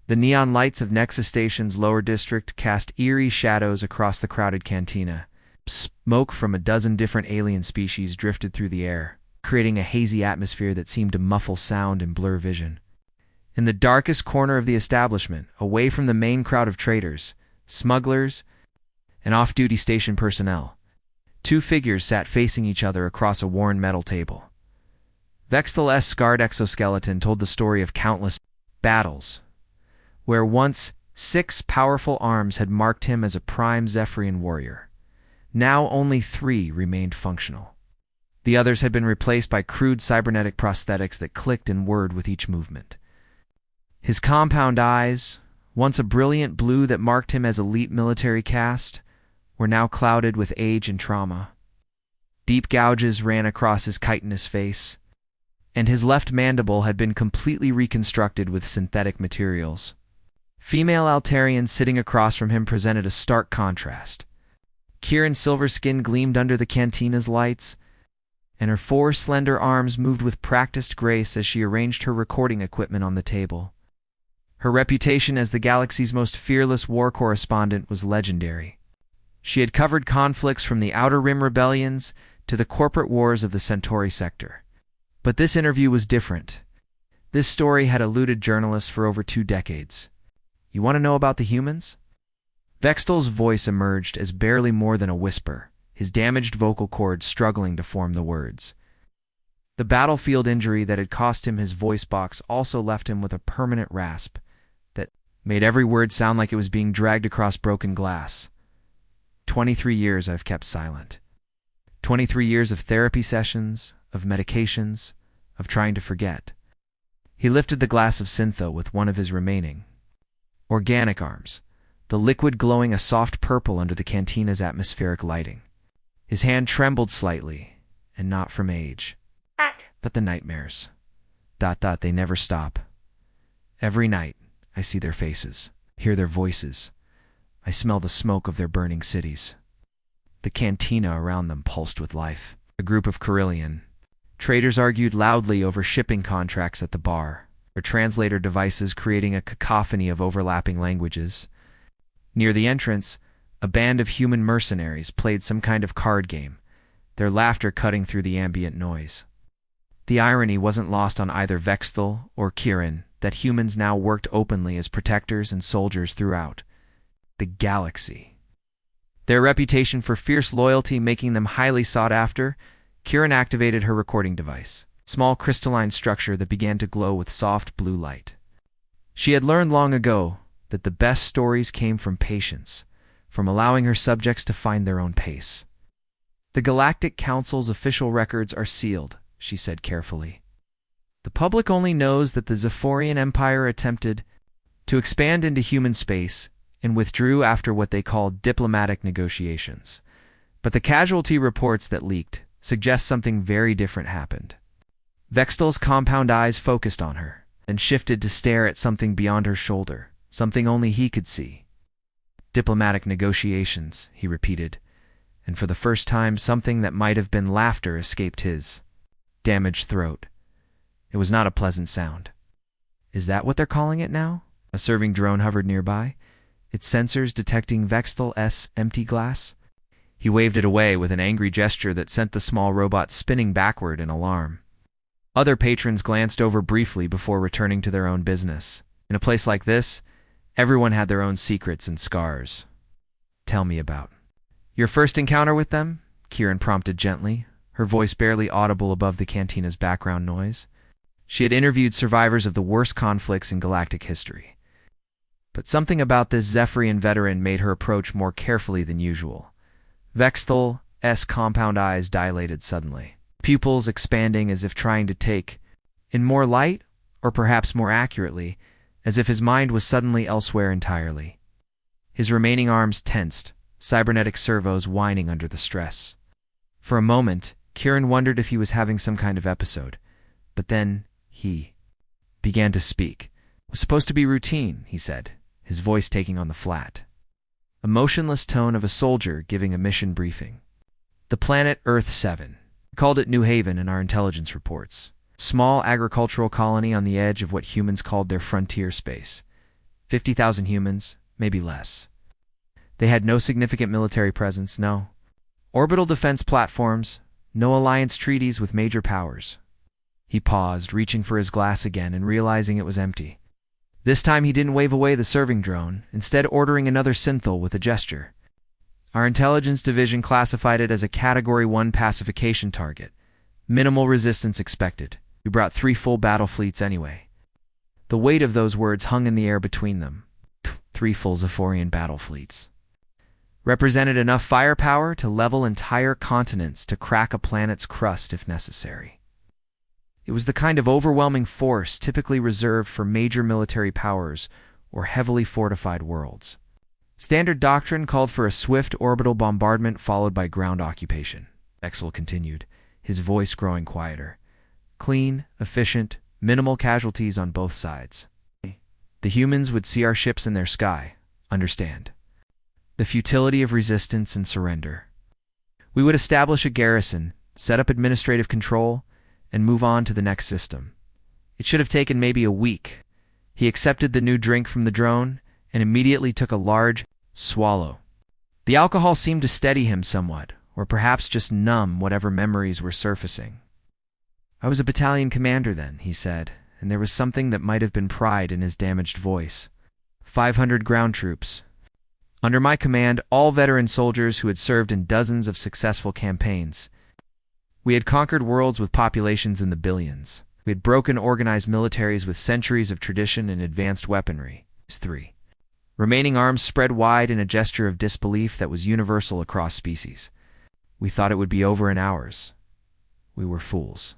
The neon lights of Nexus Station's lower district cast eerie shadows across the crowded cantina. Smoke from a dozen different alien species drifted through the air, creating a hazy atmosphere that seemed to muffle sound and blur vision. In the darkest corner of the establishment, away from the main crowd of traders, smugglers, and off-duty station personnel, two figures sat facing each other across a worn metal table. Vextel's scarred exoskeleton told the story of countless battles, where once 6 powerful arms had marked him as a prime Zephyrian warrior. Now only 3 remained functional. The others had been replaced by crude cybernetic prosthetics that clicked and whirred with each movement. His compound eyes, once a brilliant blue that marked him as elite military caste, were now clouded with age and trauma. Deep gouges ran across his chitinous face, and his left mandible had been completely reconstructed with synthetic materials. Female Altarian sitting across from him presented a stark contrast. Kieran's silver skin gleamed under the cantina's lights, and her 4 slender arms moved with practiced grace as she arranged her recording equipment on the table. Her reputation as the galaxy's most fearless war correspondent was legendary. She had covered conflicts from the Outer Rim rebellions to the corporate wars of the Centauri sector. But this interview was different. This story had eluded journalists for over 2 decades. You want to know about the humans? Vextel's voice emerged as barely more than a whisper, his damaged vocal cords struggling to form the words. The battlefield injury that had cost him his voice box also left him with a permanent rasp that made every word sound like it was being dragged across broken glass. 23 years I've kept silent. 23 years of therapy sessions, of medications, of trying to forget. He lifted the glass of syntho with one of his remaining organic arms, the liquid glowing a soft purple under the cantina's atmospheric lighting. His hand trembled slightly, and not from age, but the nightmares. They never stop. Every night, I see their faces, hear their voices. I smell the smoke of their burning cities. The cantina around them pulsed with life. A group of Carillion traders argued loudly over shipping contracts at the bar, their translator devices creating a cacophony of overlapping languages. Near the entrance, a band of human mercenaries played some kind of card game, their laughter cutting through the ambient noise. The irony wasn't lost on either Vextel or Kieran that humans now worked openly as protectors and soldiers throughout the galaxy. Their reputation for fierce loyalty making them highly sought after, Kieran activated her recording device, small crystalline structure that began to glow with soft blue light. She had learned long ago that the best stories came from patience, from allowing her subjects to find their own pace. The Galactic Council's official records are sealed, she said carefully. The public only knows that the Zephyrian Empire attempted to expand into human space and withdrew after what they called diplomatic negotiations. But the casualty reports that leaked suggest something very different happened. Vextel's compound eyes focused on her, then shifted to stare at something beyond her shoulder, something only he could see. Diplomatic negotiations, he repeated, and for the first time something that might have been laughter escaped his damaged throat. It was not a pleasant sound. Is that what they're calling it now? A serving drone hovered nearby, its sensors detecting Vextel's empty glass. He waved it away with an angry gesture that sent the small robot spinning backward in alarm. Other patrons glanced over briefly before returning to their own business. In a place like this, everyone had their own secrets and scars. Tell me about your first encounter with them, Kieran prompted gently, her voice barely audible above the cantina's background noise. She had interviewed survivors of the worst conflicts in galactic history. But something about this Zephyrian veteran made her approach more carefully than usual. Vextel's compound eyes dilated suddenly, pupils expanding as if trying to take in more light, or perhaps more accurately, as if his mind was suddenly elsewhere entirely. His remaining arms tensed, cybernetic servos whining under the stress. For a moment, Kieran wondered if he was having some kind of episode, but then he began to speak. It was supposed to be routine, he said, his voice taking on the flat, emotionless tone of a soldier giving a mission briefing. The planet Earth 7. We called it New Haven in our intelligence reports. Small agricultural colony on the edge of what humans called their frontier space. 50,000 humans, maybe less. They had no significant military presence, no orbital defense platforms, no alliance treaties with major powers. He paused, reaching for his glass again and realizing it was empty. This time he didn't wave away the serving drone, instead ordering another synthal with a gesture. Our intelligence division classified it as a Category 1 pacification target. Minimal resistance expected. We brought 3 full battle fleets anyway. The weight of those words hung in the air between them. 3 full Zephyrian battle fleets. Represented enough firepower to level entire continents to crack a planet's crust if necessary. It was the kind of overwhelming force typically reserved for major military powers or heavily fortified worlds. Standard doctrine called for a swift orbital bombardment followed by ground occupation. Vexel continued, his voice growing quieter. Clean, efficient, minimal casualties on both sides. The humans would see our ships in their sky, understand the futility of resistance and surrender. We would establish a garrison, set up administrative control, and move on to the next system. It should have taken maybe a week. He accepted the new drink from the drone and immediately took a large swallow. The alcohol seemed to steady him somewhat, or perhaps just numb whatever memories were surfacing. I was a battalion commander then, he said, and there was something that might have been pride in his damaged voice. 500 ground troops. Under my command, all veteran soldiers who had served in dozens of successful campaigns. We had conquered worlds with populations in the billions. We had broken organized militaries with centuries of tradition and advanced weaponry. 3. Remaining arms spread wide in a gesture of disbelief that was universal across species. We thought it would be over in hours. We were fools.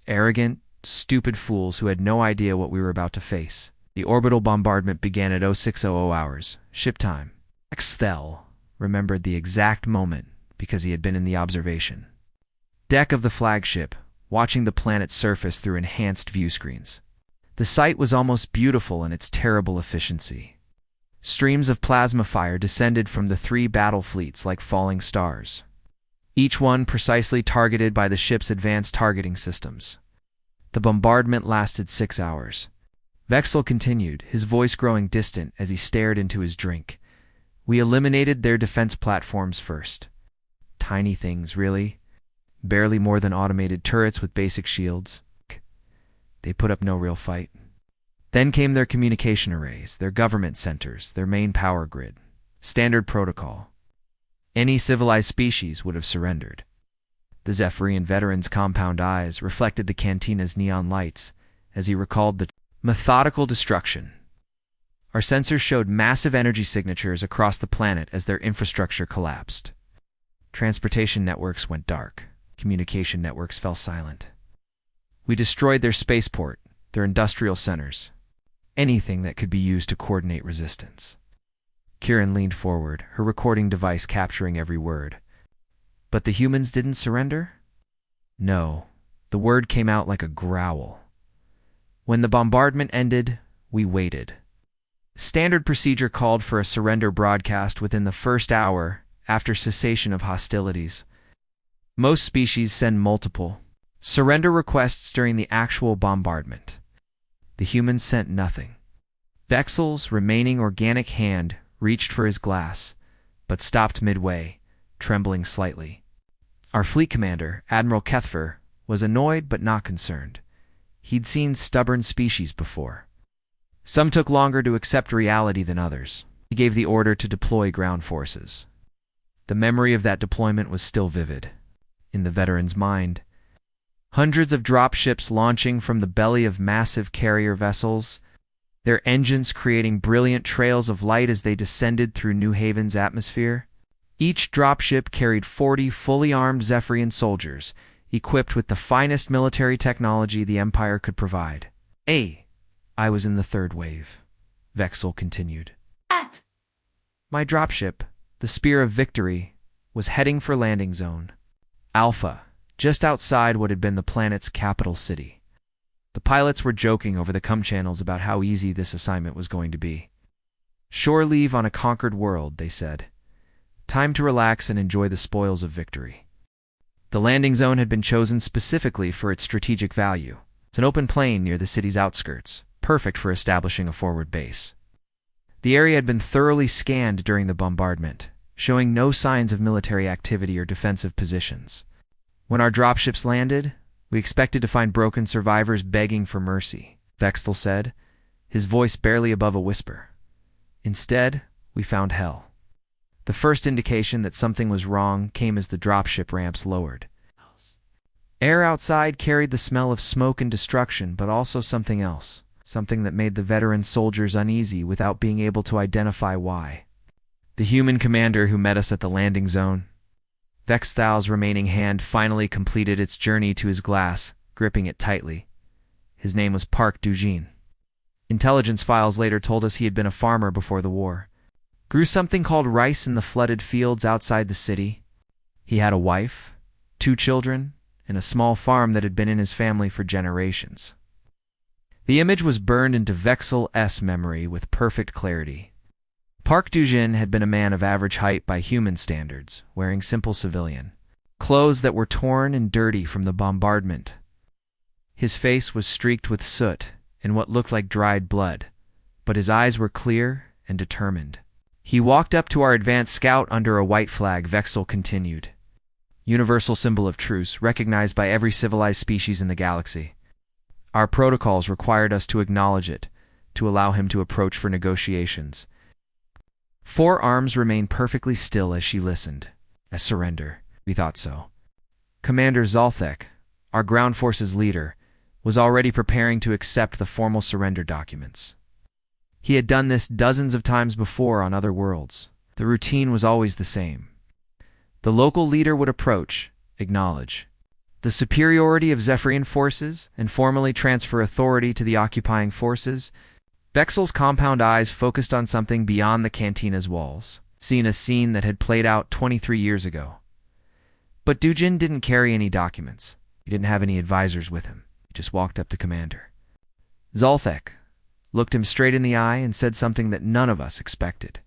Arrogant, stupid fools who had no idea what we were about to face. The orbital bombardment began at 0600 hours, ship time. Axthel remembered the exact moment because he had been in the observation deck of the flagship, watching the planet's surface through enhanced view screens. The sight was almost beautiful in its terrible efficiency. Streams of plasma fire descended from the 3 battle fleets like falling stars, each one precisely targeted by the ship's advanced targeting systems. The bombardment lasted 6 hours. Vexel continued, his voice growing distant as he stared into his drink. We eliminated their defense platforms first. Tiny things, really. Barely more than automated turrets with basic shields. They put up no real fight. Then came their communication arrays, their government centers, their main power grid. Standard protocol. Any civilized species would have surrendered. The Zephyrian veteran's compound eyes reflected the cantina's neon lights as he recalled the methodical destruction. Our sensors showed massive energy signatures across the planet as their infrastructure collapsed. Transportation networks went dark. Communication networks fell silent. We destroyed their spaceport, their industrial centers, anything that could be used to coordinate resistance. Kieran leaned forward, her recording device capturing every word. But the humans didn't surrender? No, the word came out like a growl. When the bombardment ended, we waited. Standard procedure called for a surrender broadcast within the first hour after cessation of hostilities. Most species send multiple surrender requests during the actual bombardment. The humans sent nothing. Vexel's remaining organic hand reached for his glass, but stopped midway, trembling slightly. Our fleet commander, Admiral Kethfer, was annoyed but not concerned. He'd seen stubborn species before. Some took longer to accept reality than others. He gave the order to deploy ground forces. The memory of that deployment was still vivid in the veteran's mind. Hundreds of dropships launching from the belly of massive carrier vessels, their engines creating brilliant trails of light as they descended through New Haven's atmosphere. Each dropship carried 40 fully armed Zephyrian soldiers, equipped with the finest military technology the Empire could provide. I was in the third wave, Vexel continued. My dropship, the Spear of Victory, was heading for landing zone Alpha, just outside what had been the planet's capital city. The pilots were joking over the comm channels about how easy this assignment was going to be. Shore leave on a conquered world, they said. Time to relax and enjoy the spoils of victory. The landing zone had been chosen specifically for its strategic value. It's an open plain near the city's outskirts, perfect for establishing a forward base. The area had been thoroughly scanned during the bombardment, showing no signs of military activity or defensive positions. When our dropships landed, we expected to find broken survivors begging for mercy, Vexel said, his voice barely above a whisper. Instead, we found hell. The first indication that something was wrong came as the dropship ramps lowered. Air outside carried the smell of smoke and destruction, but also something else, something that made the veteran soldiers uneasy without being able to identify why. The human commander who met us at the landing zone. Vexthal's remaining hand finally completed its journey to his glass, gripping it tightly. His name was Park Dujin. Intelligence files later told us he had been a farmer before the war. Grew something called rice in the flooded fields outside the city. He had a wife, 2 children, and a small farm that had been in his family for generations. The image was burned into Vexel's memory with perfect clarity. Park Dujin had been a man of average height by human standards, wearing simple civilian clothes that were torn and dirty from the bombardment. His face was streaked with soot and what looked like dried blood, but his eyes were clear and determined. He walked up to our advanced scout under a white flag, Vexel continued. Universal symbol of truce, recognized by every civilized species in the galaxy. Our protocols required us to acknowledge it, to allow him to approach for negotiations. 4 arms remained perfectly still as she listened. A surrender, we thought so. Commander Zalthek, our ground forces leader, was already preparing to accept the formal surrender documents. He had done this dozens of times before on other worlds. The routine was always the same. The local leader would approach, acknowledge the superiority of Zephyrian forces, and formally transfer authority to the occupying forces. Vexel's compound eyes focused on something beyond the cantina's walls, seeing a scene that had played out 23 years ago. But Dujin didn't carry any documents. He didn't have any advisors with him. He just walked up to Commander Zalthek, looked him straight in the eye, and said something that none of us expected.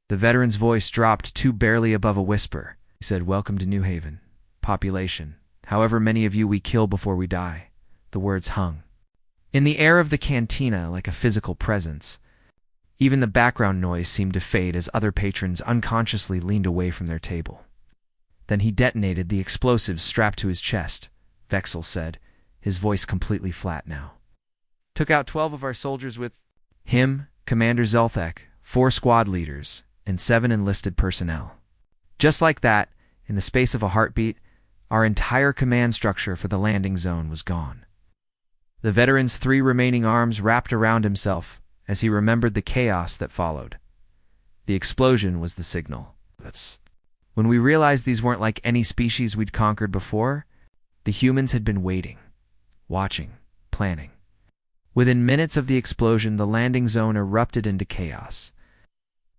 The veteran's voice dropped to barely above a whisper. He said, "Welcome to New Haven. Population, however many of you we kill before we die." The words hung in the air of the cantina like a physical presence. Even the background noise seemed to fade as other patrons unconsciously leaned away from their table. Then he detonated the explosives strapped to his chest, Vexel said, his voice completely flat now. Took out 12 of our soldiers with him, Commander Zalthek, 4 squad leaders, and 7 enlisted personnel. Just like that, in the space of a heartbeat, our entire command structure for the landing zone was gone. The veteran's 3 remaining arms wrapped around himself as he remembered the chaos that followed. The explosion was the signal. When we realized these weren't like any species we'd conquered before, the humans had been waiting, watching, planning. Within minutes of the explosion, the landing zone erupted into chaos.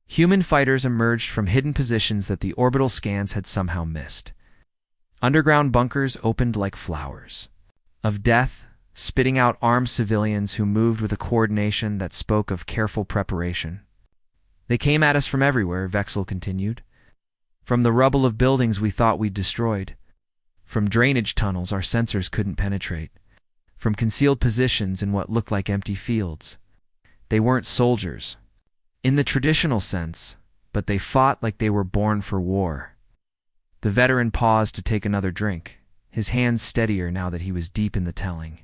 Human fighters emerged from hidden positions that the orbital scans had somehow missed. Underground bunkers opened like flowers of death, spitting out armed civilians who moved with a coordination that spoke of careful preparation. They came at us from everywhere, Vexel continued. From the rubble of buildings we thought we'd destroyed. From drainage tunnels our sensors couldn't penetrate. From concealed positions in what looked like empty fields. They weren't soldiers in the traditional sense, but they fought like they were born for war. The veteran paused to take another drink, his hands steadier now that he was deep in the telling.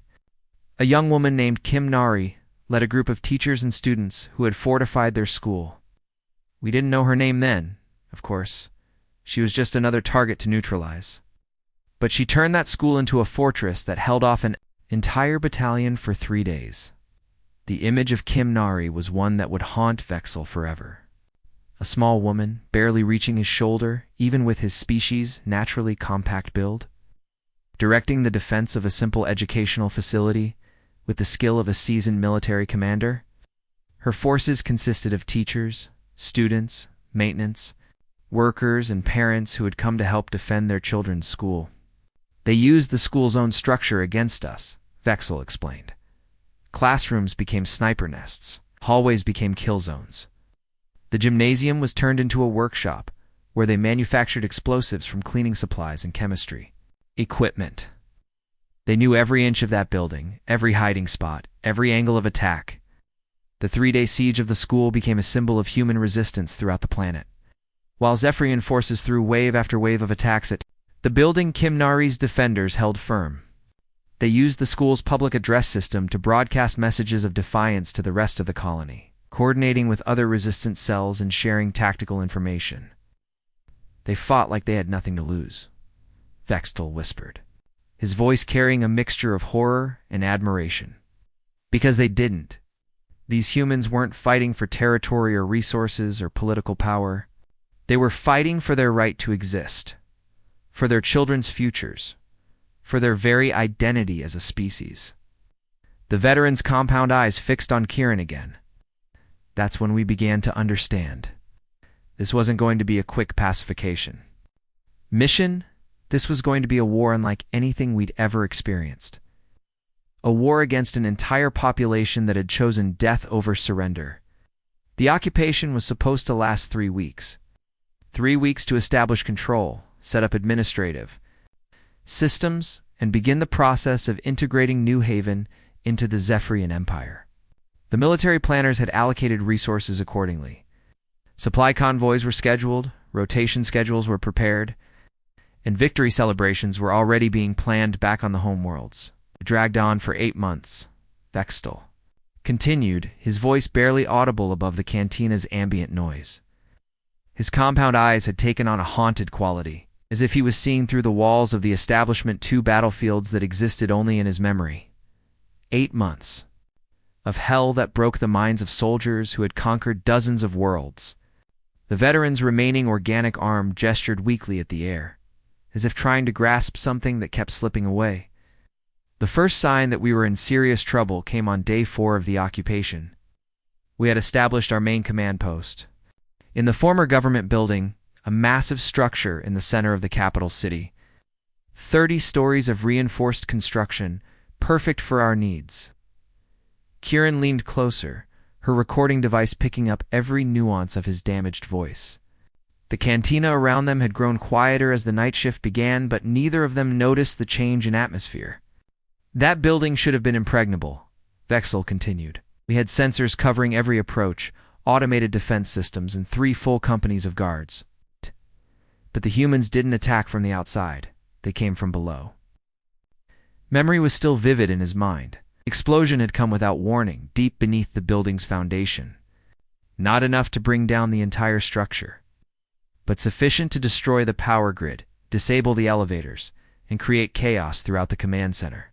A young woman named Kim Nari led a group of teachers and students who had fortified their school. We didn't know her name then, of course. She was just another target to neutralize. But she turned that school into a fortress that held off an entire battalion for 3 days. The image of Kim Nari was one that would haunt Vexel forever. A small woman, barely reaching his shoulder, even with his species' naturally compact build. Directing the defense of a simple educational facility with the skill of a seasoned military commander. Her forces consisted of teachers, students, maintenance, workers, and parents who had come to help defend their children's school. They used the school's own structure against us, Vexel explained. Classrooms became sniper nests. Hallways became kill zones. The gymnasium was turned into a workshop where they manufactured explosives from cleaning supplies and chemistry equipment. They knew every inch of that building, every hiding spot, every angle of attack. The 3-day siege of the school became a symbol of human resistance throughout the planet. While Zephyrian forces threw wave after wave of attacks at the building, Kimnari's defenders held firm. They used the school's public address system to broadcast messages of defiance to the rest of the colony, coordinating with other resistance cells and sharing tactical information. They fought like they had nothing to lose, Vextel whispered, his voice carrying a mixture of horror and admiration. Because they didn't. These humans weren't fighting for territory or resources or political power. They were fighting for their right to exist, for their children's futures, for their very identity as a species. The veteran's compound eyes fixed on Kieran again. That's when we began to understand. This wasn't going to be a quick pacification. Mission? This was going to be a war unlike anything we'd ever experienced. A war against an entire population that had chosen death over surrender. The occupation was supposed to last 3 weeks. 3 weeks to establish control, set up administrative systems, and begin the process of integrating New Haven into the Zephyrian Empire. The military planners had allocated resources accordingly. Supply convoys were scheduled, rotation schedules were prepared, and victory celebrations were already being planned back on the homeworlds. It dragged on for 8 months. Vextel continued, his voice barely audible above the cantina's ambient noise. His compound eyes had taken on a haunted quality, as if he was seeing through the walls of the Establishment 2 battlefields that existed only in his memory. 8 months of hell that broke the minds of soldiers who had conquered dozens of worlds. The veteran's remaining organic arm gestured weakly at the air, as if trying to grasp something that kept slipping away. The first sign that we were in serious trouble came on day 4 of the occupation. We had established our main command post in the former government building, a massive structure in the center of the capital city. 30 stories of reinforced construction, perfect for our needs. Kieran leaned closer, her recording device picking up every nuance of his damaged voice. The cantina around them had grown quieter as the night shift began, but neither of them noticed the change in atmosphere. That building should have been impregnable, Vexel continued. We had sensors covering every approach, automated defense systems, and 3 full companies of guards. But the humans didn't attack from the outside. They came from below. Memory was still vivid in his mind. Explosion had come without warning, deep beneath the building's foundation. Not enough to bring down the entire structure, but sufficient to destroy the power grid, disable the elevators, and create chaos throughout the command center.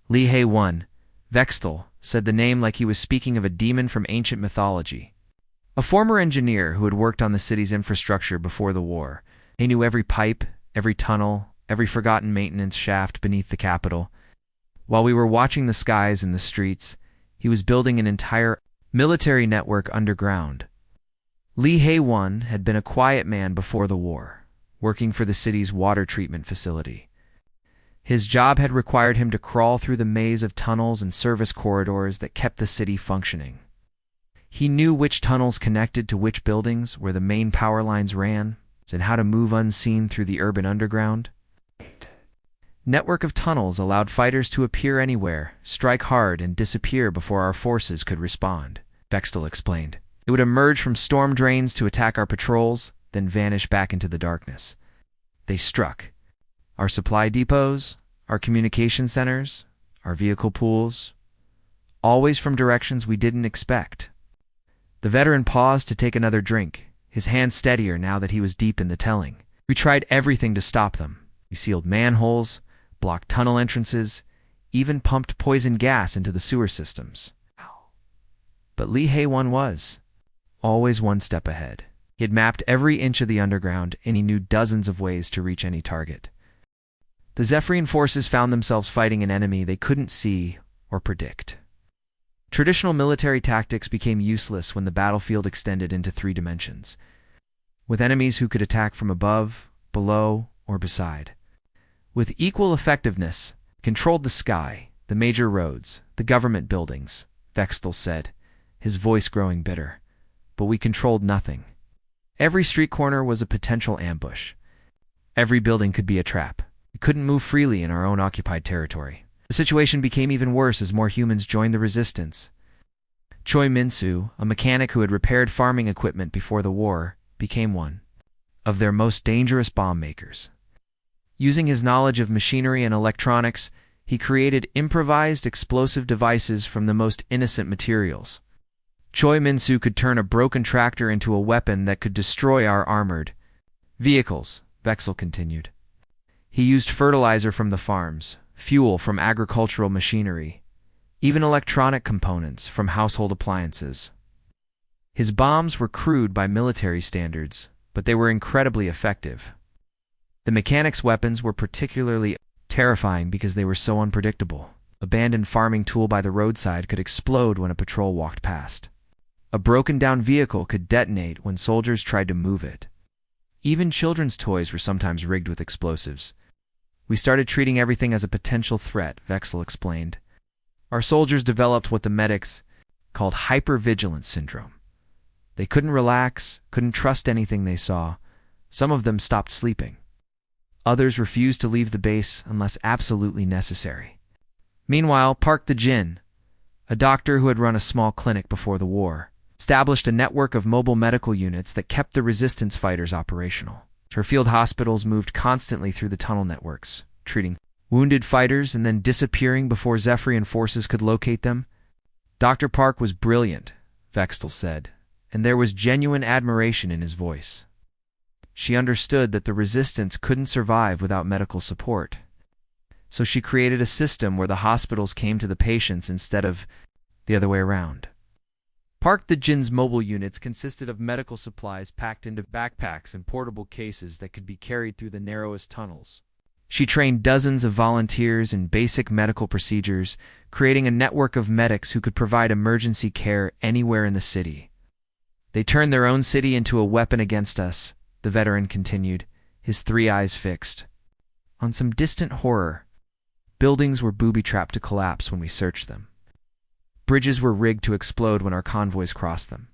Lihei 1, Vextel, said the name like he was speaking of a demon from ancient mythology. A former engineer who had worked on the city's infrastructure before the war. He knew every pipe, every tunnel, every forgotten maintenance shaft beneath the capital. While we were watching the skies and the streets, he was building an entire military network underground. Lihei 1 had been a quiet man before the war, working for the city's water treatment facility. His job had required him to crawl through the maze of tunnels and service corridors that kept the city functioning. He knew which tunnels connected to which buildings, where the main power lines ran, and how to move unseen through the urban underground. Network of tunnels allowed fighters to appear anywhere, strike hard, and disappear before our forces could respond, Vextel explained. It would emerge from storm drains to attack our patrols, then vanish back into the darkness. They struck our supply depots, our communication centers, our vehicle pools, always from directions we didn't expect. The veteran paused to take another drink, his hand steadier now that he was deep in the telling. We tried everything to stop them. We sealed manholes, blocked tunnel entrances, even pumped poison gas into the sewer systems. But Lihei 1 was always one step ahead. He had mapped every inch of the underground, and he knew dozens of ways to reach any target. The Zephyrian forces found themselves fighting an enemy they couldn't see or predict. Traditional military tactics became useless when the battlefield extended into 3 dimensions, with enemies who could attack from above, below, or beside. With equal effectiveness, controlled the sky, the major roads, the government buildings, Vextel said, his voice growing bitter. But we controlled nothing. Every street corner was a potential ambush. Every building could be a trap. We couldn't move freely in our own occupied territory. The situation became even worse as more humans joined the resistance. Choi Min-soo, a mechanic who had repaired farming equipment before the war, became one of their most dangerous bomb makers. Using his knowledge of machinery and electronics, he created improvised explosive devices from the most innocent materials. Choi Min-soo could turn a broken tractor into a weapon that could destroy our armored vehicles, Vexel continued. He used fertilizer from the farms, fuel from agricultural machinery, even electronic components from household appliances. His bombs were crude by military standards, but they were incredibly effective. The mechanic's weapons were particularly terrifying because they were so unpredictable. An abandoned farming tool by the roadside could explode when a patrol walked past. A broken-down vehicle could detonate when soldiers tried to move it. Even children's toys were sometimes rigged with explosives. We started treating everything as a potential threat, Vexel explained. Our soldiers developed what the medics called hypervigilance syndrome. They couldn't relax, couldn't trust anything they saw. Some of them stopped sleeping. Others refused to leave the base unless absolutely necessary. Meanwhile, Park the-jin, a doctor who had run a small clinic before the war, established a network of mobile medical units that kept the resistance fighters operational. Her field hospitals moved constantly through the tunnel networks, treating wounded fighters and then disappearing before Zephyrian forces could locate them. Dr. Park was brilliant, Vexel said, and there was genuine admiration in his voice. She understood that the resistance couldn't survive without medical support. So she created a system where the hospitals came to the patients instead of the other way around. Park the-jin's mobile units consisted of medical supplies packed into backpacks and portable cases that could be carried through the narrowest tunnels. She trained dozens of volunteers in basic medical procedures, creating a network of medics who could provide emergency care anywhere in the city. They turned their own city into a weapon against us, the veteran continued, his three eyes fixed on some distant horror. Buildings were booby-trapped to collapse when we searched them. Bridges were rigged to explode when our convoys crossed them.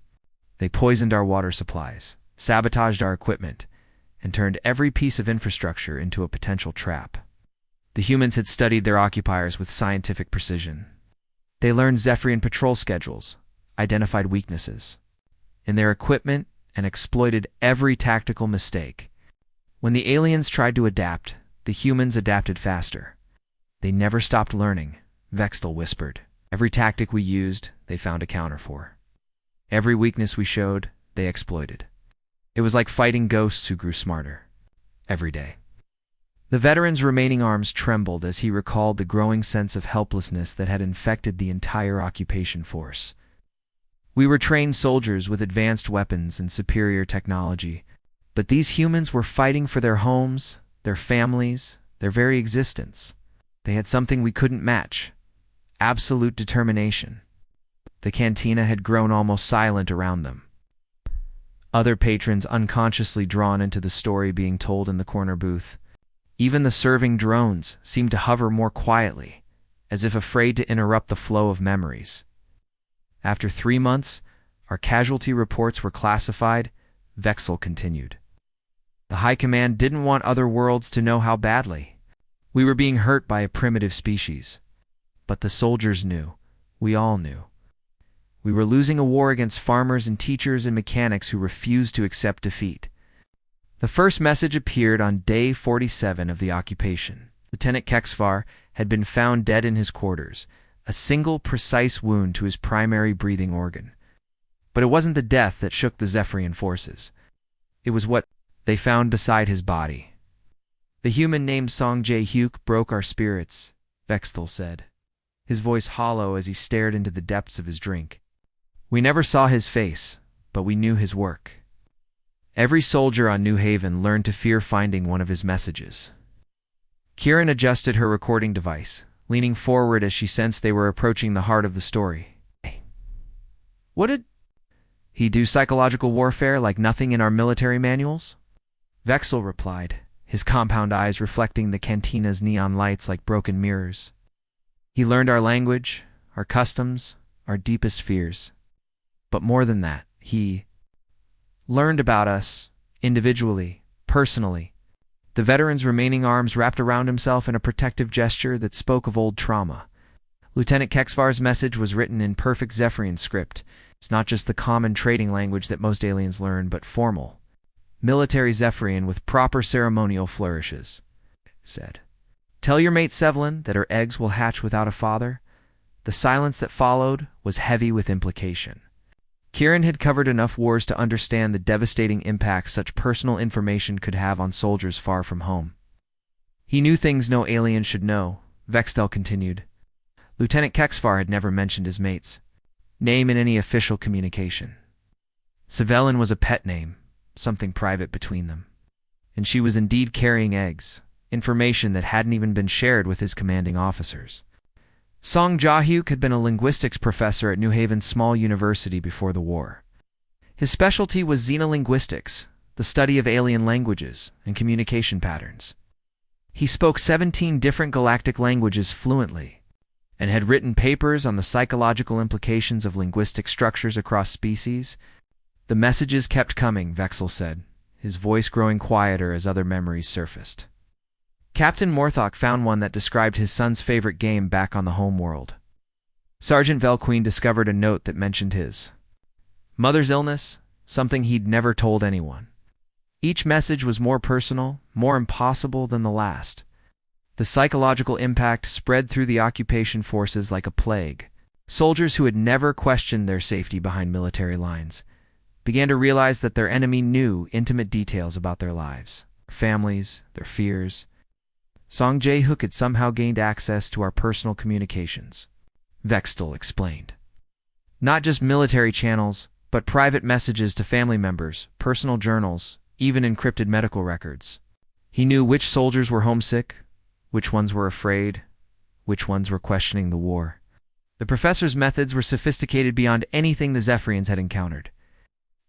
They poisoned our water supplies, sabotaged our equipment, and turned every piece of infrastructure into a potential trap. The humans had studied their occupiers with scientific precision. They learned Zephyrian patrol schedules, identified weaknesses in their equipment, and exploited every tactical mistake. When the aliens tried to adapt, the humans adapted faster. They never stopped learning, Vexel whispered. Every tactic we used, they found a counter for. Every weakness we showed, they exploited. It was like fighting ghosts who grew smarter every day. The veteran's remaining arms trembled as he recalled the growing sense of helplessness that had infected the entire occupation force. We were trained soldiers with advanced weapons and superior technology, but these humans were fighting for their homes, their families, their very existence. They had something we couldn't match: absolute determination. The cantina had grown almost silent around them. Other patrons unconsciously drawn into the story being told in the corner booth. Even the serving drones seemed to hover more quietly, as if afraid to interrupt the flow of memories. After 3 months, our casualty reports were classified, Vexel continued. The High Command didn't want other worlds to know how badly we were being hurt by a primitive species. But the soldiers knew. We all knew. We were losing a war against farmers and teachers and mechanics who refused to accept defeat. The first message appeared on day 47 of the occupation. Lieutenant Kexvar had been found dead in his quarters, a single precise wound to his primary breathing organ. But it wasn't the death that shook the Zephyrian forces. It was what they found beside his body. The human named Song Jae-hyuk broke our spirits, Vexel said, his voice hollow as he stared into the depths of his drink. We never saw his face, but we knew his work. Every soldier on New Haven learned to fear finding one of his messages. Kieran adjusted her recording device, leaning forward as she sensed they were approaching the heart of the story. What did he do? Psychological warfare like nothing in our military manuals? Vexel replied, his compound eyes reflecting the cantina's neon lights like broken mirrors. He learned our language, our customs, our deepest fears. But more than that, he learned about us, individually, personally. The veteran's remaining arms wrapped around himself in a protective gesture that spoke of old trauma, Lieutenant Kexvar's message was written in perfect Zephyrian script. It's not just the common trading language that most aliens learn, but formal, military Zephyrian with proper ceremonial flourishes. It said, "Tell your mate Sevlin that her eggs will hatch without a father." The silence that followed was heavy with implication. Kieran had covered enough wars to understand the devastating impact such personal information could have on soldiers far from home. He knew things no alien should know, Vextel continued. Lieutenant Kexvar had never mentioned his mate's name in any official communication. Sevlin was a pet name, something private between them. And she was indeed carrying eggs, information that hadn't even been shared with his commanding officers. Song Jahyuk had been a linguistics professor at New Haven's small university before the war. His specialty was xenolinguistics, the study of alien languages and communication patterns. He spoke 17 different galactic languages fluently and had written papers on the psychological implications of linguistic structures across species. The messages kept coming, Vexel said, his voice growing quieter as other memories surfaced. Captain Morthok found one that described his son's favorite game back on the home world. Sergeant Velqueen discovered a note that mentioned his mother's illness, something he'd never told anyone. Each message was more personal, more impossible than the last. The psychological impact spread through the occupation forces like a plague. Soldiers who had never questioned their safety behind military lines began to realize that their enemy knew intimate details about their lives, their families, their fears. Song Jae-hook had somehow gained access to our personal communications, Vextel explained. Not just military channels, but private messages to family members, personal journals, even encrypted medical records. He knew which soldiers were homesick, which ones were afraid, which ones were questioning the war. The professor's methods were sophisticated beyond anything the Zephyrians had encountered.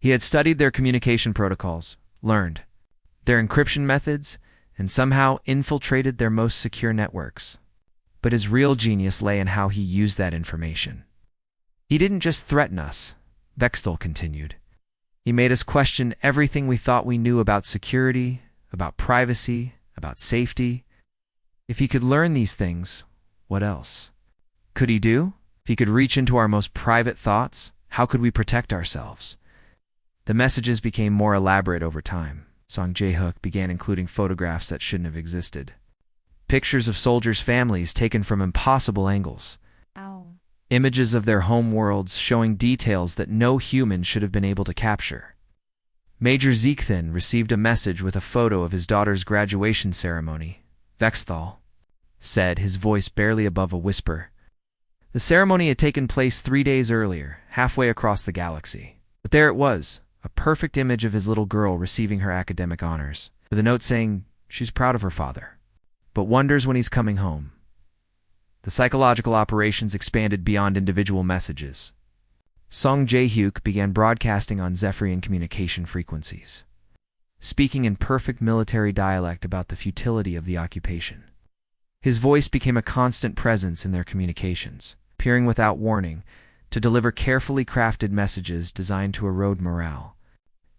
He had studied their communication protocols, learned their encryption methods, and somehow infiltrated their most secure networks. But his real genius lay in how he used that information. He didn't just threaten us, Vextel continued. He made us question everything we thought we knew about security, about privacy, about safety. If he could learn these things, what else could he do? If he could reach into our most private thoughts, how could we protect ourselves? The messages became more elaborate over time. Song Jae-hook began including photographs that shouldn't have existed. Pictures of soldiers' families taken from impossible angles. Ow. Images of their home worlds showing details that no human should have been able to capture. Major Zeekthin received a message with a photo of his daughter's graduation ceremony, Vexthal said, his voice barely above a whisper. The ceremony had taken place 3 days earlier, halfway across the galaxy. But there it was, a perfect image of his little girl receiving her academic honors, with a note saying she's proud of her father, but wonders when he's coming home. The psychological operations expanded beyond individual messages. Song Jae-hyuk began broadcasting on Zephyrian communication frequencies, speaking in perfect military dialect about the futility of the occupation. His voice became a constant presence in their communications, appearing without warning to deliver carefully crafted messages designed to erode morale.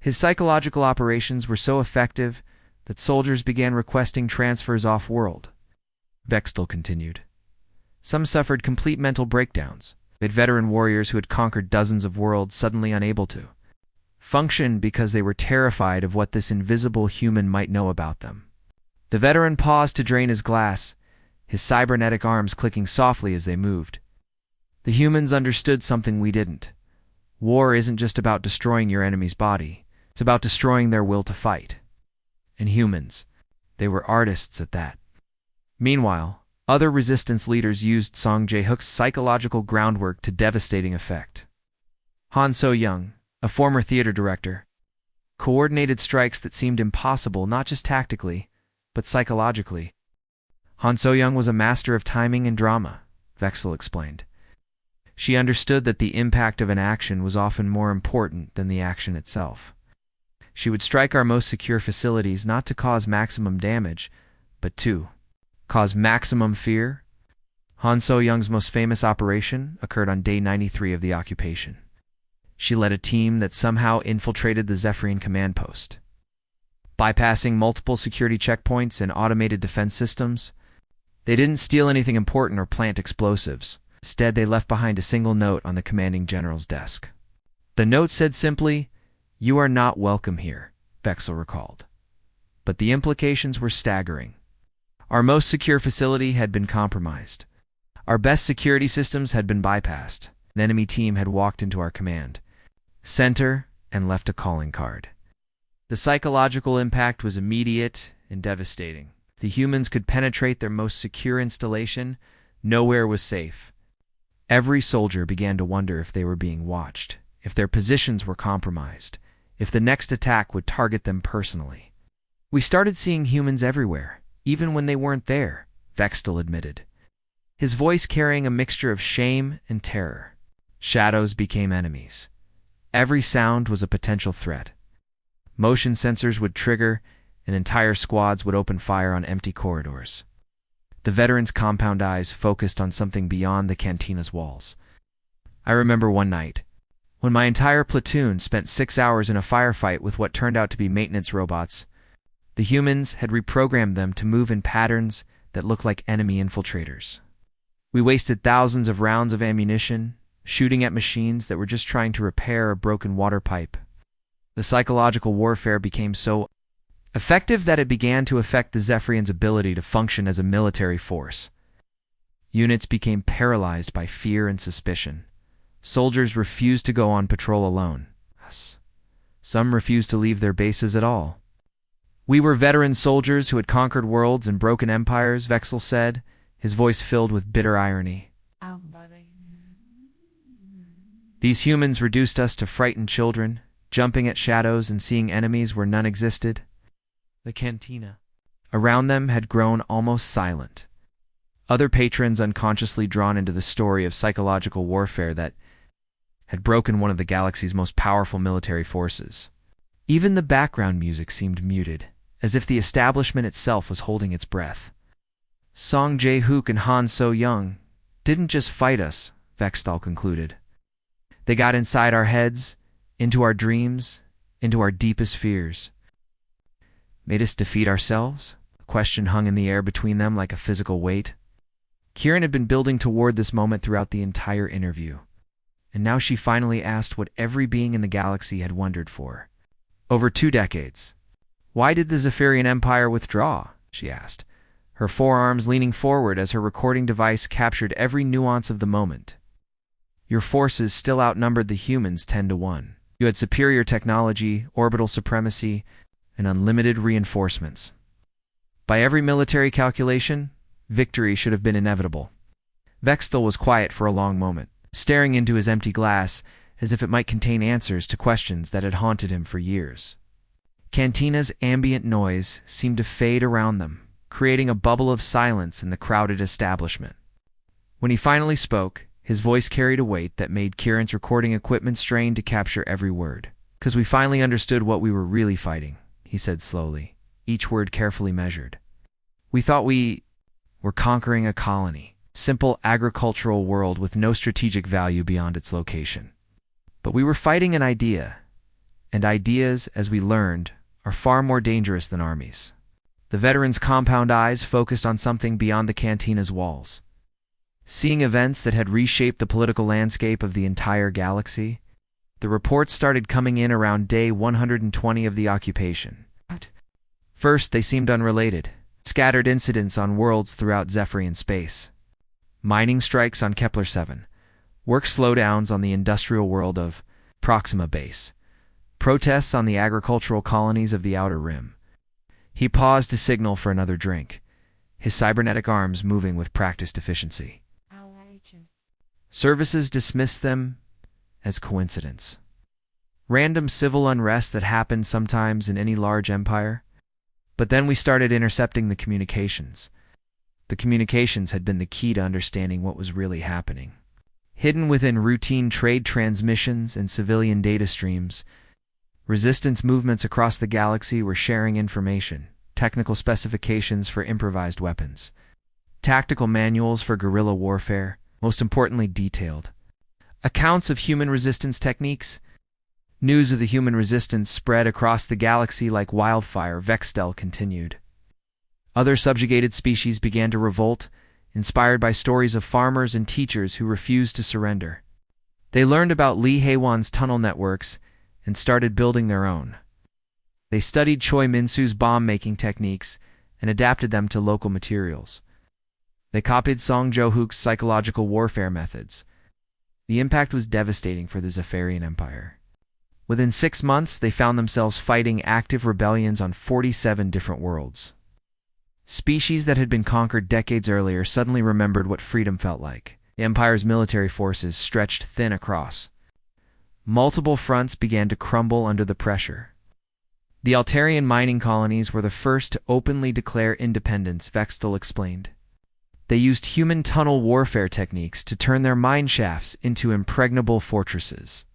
His psychological operations were so effective that soldiers began requesting transfers off-world. Vextel continued. Some suffered complete mental breakdowns, with veteran warriors who had conquered dozens of worlds suddenly unable to function because they were terrified of what this invisible human might know about them. The veteran paused to drain his glass, his cybernetic arms clicking softly as they moved. The humans understood something we didn't. War isn't just about destroying your enemy's body. It's about destroying their will to fight. And humans, they were artists at that. Meanwhile, other resistance leaders used Song Jae-hook's psychological groundwork to devastating effect. Han So-young, a former theater director, coordinated strikes that seemed impossible not just tactically, but psychologically. Han So-young was a master of timing and drama, Vexel explained. She understood that the impact of an action was often more important than the action itself. She would strike our most secure facilities not to cause maximum damage, but to cause maximum fear. Han So-young's most famous operation occurred on day 93 of the occupation. She led a team that somehow infiltrated the Zephyrian command post. Bypassing multiple security checkpoints and automated defense systems, they didn't steal anything important or plant explosives. Instead, they left behind a single note on the commanding general's desk. The note said simply, "You are not welcome here," Vexel recalled. But the implications were staggering. Our most secure facility had been compromised. Our best security systems had been bypassed. An enemy team had walked into our command center and left a calling card. The psychological impact was immediate and devastating. If the humans could penetrate their most secure installation, nowhere was safe. Every soldier began to wonder if they were being watched, if their positions were compromised, if the next attack would target them personally. We started seeing humans everywhere, even when they weren't there, Vextel admitted, his voice carrying a mixture of shame and terror. Shadows became enemies. Every sound was a potential threat. Motion sensors would trigger, and entire squads would open fire on empty corridors. The veterans' compound eyes focused on something beyond the cantina's walls. I remember one night, when my entire platoon spent 6 hours in a firefight with what turned out to be maintenance robots. The humans had reprogrammed them to move in patterns that looked like enemy infiltrators. We wasted thousands of rounds of ammunition, shooting at machines that were just trying to repair a broken water pipe. The psychological warfare became so effective that it began to affect the Zephyrians' ability to function as a military force. Units became paralyzed by fear and suspicion. Soldiers refused to go on patrol alone. Some refused to leave their bases at all. "We were veteran soldiers who had conquered worlds and broken empires," Vexel said, his voice filled with bitter irony. "These humans reduced us to frightened children, jumping at shadows and seeing enemies where none existed." The cantina around them had grown almost silent. Other patrons unconsciously drawn into the story of psychological warfare that had broken one of the galaxy's most powerful military forces. Even the background music seemed muted, as if the establishment itself was holding its breath. "Song Jae-hook and Han So-young didn't just fight us," Vextal concluded. "They got inside our heads, into our dreams, into our deepest fears. Made us defeat ourselves?" A question hung in the air between them like a physical weight. Kieran had been building toward this moment throughout the entire interview, and now she finally asked what every being in the galaxy had wondered for. Over 2 decades. "Why did the Zephyrian Empire withdraw?" she asked, her forearms leaning forward as her recording device captured every nuance of the moment. "Your forces still outnumbered the humans 10-1. You had superior technology, orbital supremacy, and unlimited reinforcements. By every military calculation, victory should have been inevitable." Vextel was quiet for a long moment, staring into his empty glass as if it might contain answers to questions that had haunted him for years. Cantina's ambient noise seemed to fade around them, creating a bubble of silence in the crowded establishment. When he finally spoke, his voice carried a weight that made Kieran's recording equipment strain to capture every word. "'Cause we finally understood what we were really fighting," he said slowly, each word carefully measured. "We thought we were conquering a colony, simple agricultural world with no strategic value beyond its location. But we were fighting an idea, and ideas, as we learned, are far more dangerous than armies." The veteran's compound eyes focused on something beyond the cantina's walls. Seeing events that had reshaped the political landscape of the entire galaxy, the reports started coming in around day 120 of the occupation. First, they seemed unrelated. Scattered incidents on worlds throughout Zephyrian space. Mining strikes on Kepler 7. Work slowdowns on the industrial world of Proxima Base. Protests on the agricultural colonies of the Outer Rim. He paused to signal for another drink, his cybernetic arms moving with practiced efficiency. Services dismissed them as coincidence. Random civil unrest that happened sometimes in any large empire. But then we started intercepting the communications. The communications had been the key to understanding what was really happening. Hidden within routine trade transmissions and civilian data streams, resistance movements across the galaxy were sharing information, technical specifications for improvised weapons, tactical manuals for guerrilla warfare, most importantly detailed accounts of human resistance techniques. News of the human resistance spread across the galaxy like wildfire, Vextel continued. Other subjugated species began to revolt, inspired by stories of farmers and teachers who refused to surrender. They learned about Lee Hae-won's tunnel networks and started building their own. They studied Choi Min-soo's bomb-making techniques and adapted them to local materials. They copied Song Jo-hook's psychological warfare methods. The impact was devastating for the Zephyrian Empire. Within 6 months, they found themselves fighting active rebellions on 47 different worlds. Species that had been conquered decades earlier suddenly remembered what freedom felt like. The Empire's military forces stretched thin across. Multiple fronts began to crumble under the pressure. The Altarian mining colonies were the first to openly declare independence, Vextal explained. They used human tunnel warfare techniques to turn their mine shafts into impregnable fortresses.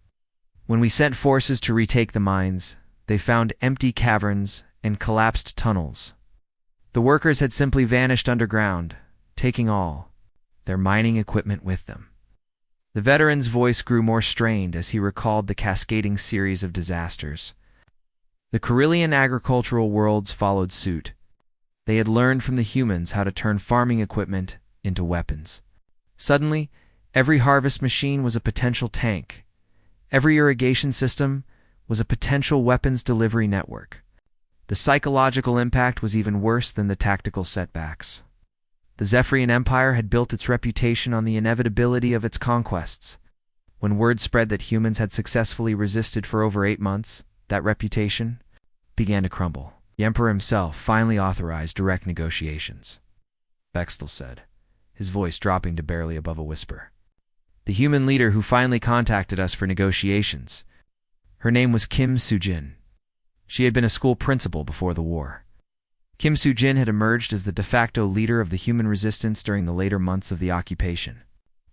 When we sent forces to retake the mines, they found empty caverns and collapsed tunnels. The workers had simply vanished underground, taking all their mining equipment with them. The veteran's voice grew more strained as he recalled the cascading series of disasters. The Carillion agricultural worlds followed suit. They had learned from the humans how to turn farming equipment into weapons. Suddenly, every harvest machine was a potential tank. Every irrigation system was a potential weapons delivery network. The psychological impact was even worse than the tactical setbacks. The Zephyrian Empire had built its reputation on the inevitability of its conquests. When word spread that humans had successfully resisted for over 8 months, that reputation began to crumble. The Emperor himself finally authorized direct negotiations, Vextal said, his voice dropping to barely above a whisper. The human leader who finally contacted us for negotiations. Her name was Kim Soo-jin. She had been a school principal before the war. Kim Soo-jin had emerged as the de facto leader of the human resistance during the later months of the occupation.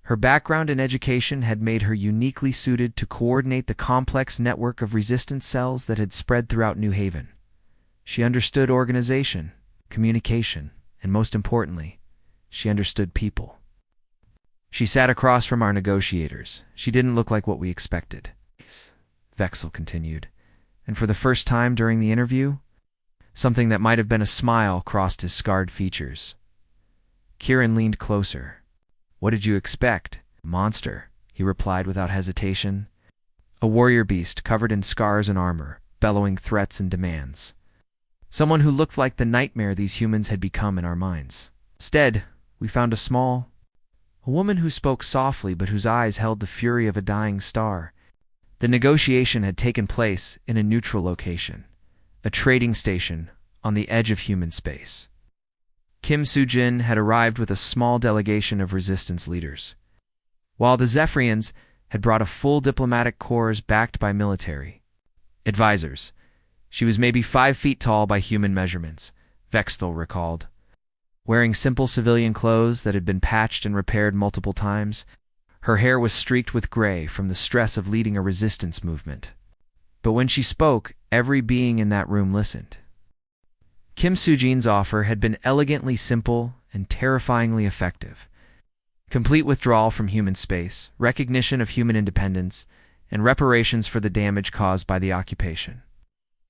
Her background in education had made her uniquely suited to coordinate the complex network of resistance cells that had spread throughout New Haven. She understood organization, communication, and most importantly, she understood people. She sat across from our negotiators. She didn't look like what we expected, Vexel continued, and for the first time during the interview, something that might have been a smile crossed his scarred features. Kieran leaned closer. "What did you expect? A monster," he replied without hesitation. "A warrior beast covered in scars and armor, bellowing threats and demands. Someone who looked like the nightmare these humans had become in our minds. Instead, we found a woman who spoke softly but whose eyes held the fury of a dying star. The negotiation had taken place in a neutral location, a trading station on the edge of human space. Kim Soo-jin had arrived with a small delegation of resistance leaders, while the Zephyrians had brought a full diplomatic corps backed by military advisors. She was maybe 5 feet tall by human measurements, Vextal recalled. Wearing simple civilian clothes that had been patched and repaired multiple times, her hair was streaked with gray from the stress of leading a resistance movement. But when she spoke, every being in that room listened. Kim Soo-jin's offer had been elegantly simple and terrifyingly effective. Complete withdrawal from human space, recognition of human independence, and reparations for the damage caused by the occupation.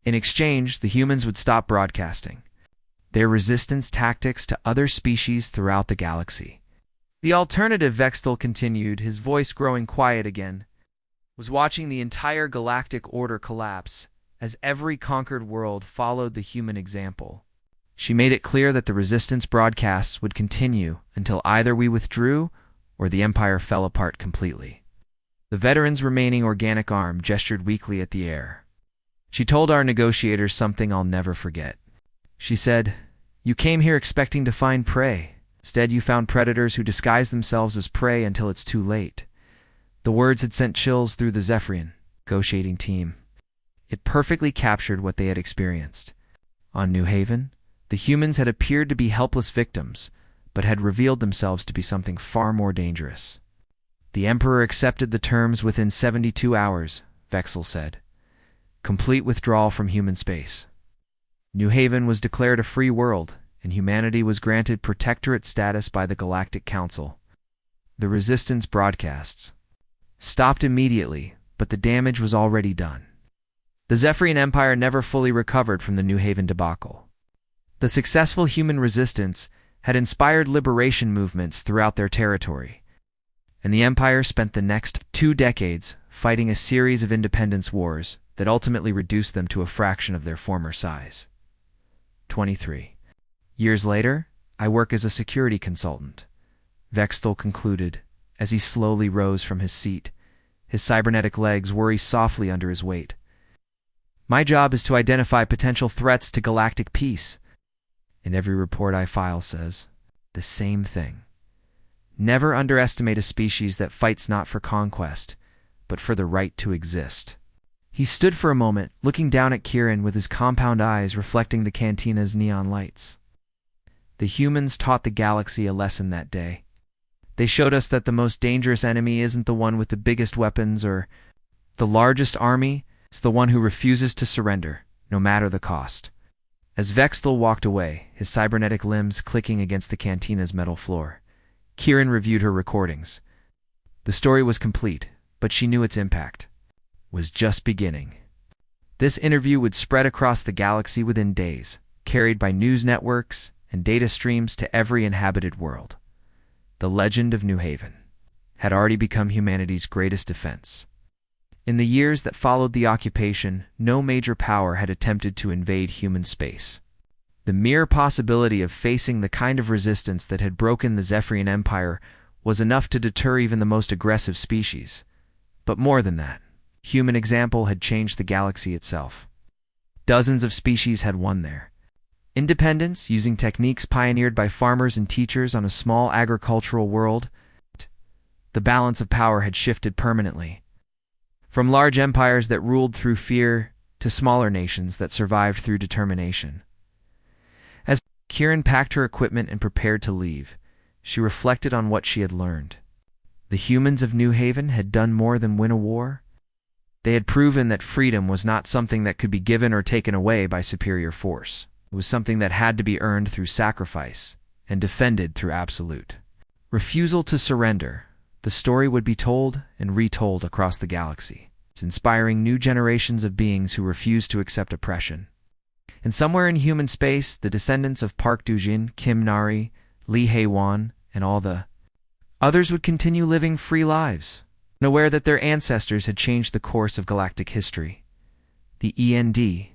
In exchange, the humans would stop broadcasting their resistance tactics to other species throughout the galaxy. The alternative, Vextal continued, his voice growing quiet again, was watching the entire galactic order collapse as every conquered world followed the human example. She made it clear that the resistance broadcasts would continue until either we withdrew or the Empire fell apart completely. The veteran's remaining organic arm gestured weakly at the air. She told our negotiators something I'll never forget. She said, "You came here expecting to find prey. Instead, you found predators who disguise themselves as prey until it's too late." The words had sent chills through the Zephyrian negotiating team. It perfectly captured what they had experienced. On New Haven, the humans had appeared to be helpless victims, but had revealed themselves to be something far more dangerous. The Emperor accepted the terms within 72 hours, Vexel said. Complete withdrawal from human space. New Haven was declared a free world, and humanity was granted protectorate status by the Galactic Council. The resistance broadcasts stopped immediately, but the damage was already done. The Zephyrian Empire never fully recovered from the New Haven debacle. The successful human resistance had inspired liberation movements throughout their territory, and the Empire spent the next 2 decades fighting a series of independence wars that ultimately reduced them to a fraction of their former size. 23 years later, I work as a security consultant, Vextel concluded as he slowly rose from his seat, his cybernetic legs whirring softly under his weight. My job is to identify potential threats to galactic peace, and every report I file says the same thing. Never underestimate a species that fights not for conquest, but for the right to exist. He stood for a moment, looking down at Kieran with his compound eyes reflecting the cantina's neon lights. The humans taught the galaxy a lesson that day. They showed us that the most dangerous enemy isn't the one with the biggest weapons or the largest army, it's the one who refuses to surrender, no matter the cost. As Vextel walked away, his cybernetic limbs clicking against the cantina's metal floor, Kieran reviewed her recordings. The story was complete, but she knew its impact was just beginning. This interview would spread across the galaxy within days, carried by news networks and data streams to every inhabited world. The legend of New Haven had already become humanity's greatest defense. In the years that followed the occupation, no major power had attempted to invade human space. The mere possibility of facing the kind of resistance that had broken the Zephyrian Empire was enough to deter even the most aggressive species. But more than that, human example had changed the galaxy itself. Dozens of species had won there. Independence, using techniques pioneered by farmers and teachers on a small agricultural world, the balance of power had shifted permanently. From large empires that ruled through fear to smaller nations that survived through determination. As Kieran packed her equipment and prepared to leave, she reflected on what she had learned. The humans of New Haven had done more than win a war. They had proven that freedom was not something that could be given or taken away by superior force. It was something that had to be earned through sacrifice and defended through absolute refusal to surrender. The story would be told and retold across the galaxy, inspiring new generations of beings who refuse to accept oppression. And somewhere in human space, the descendants of Park Dujin, Kim Nari, Lee Hae-won, and all the others would continue living free lives, aware that their ancestors had changed the course of galactic history. The END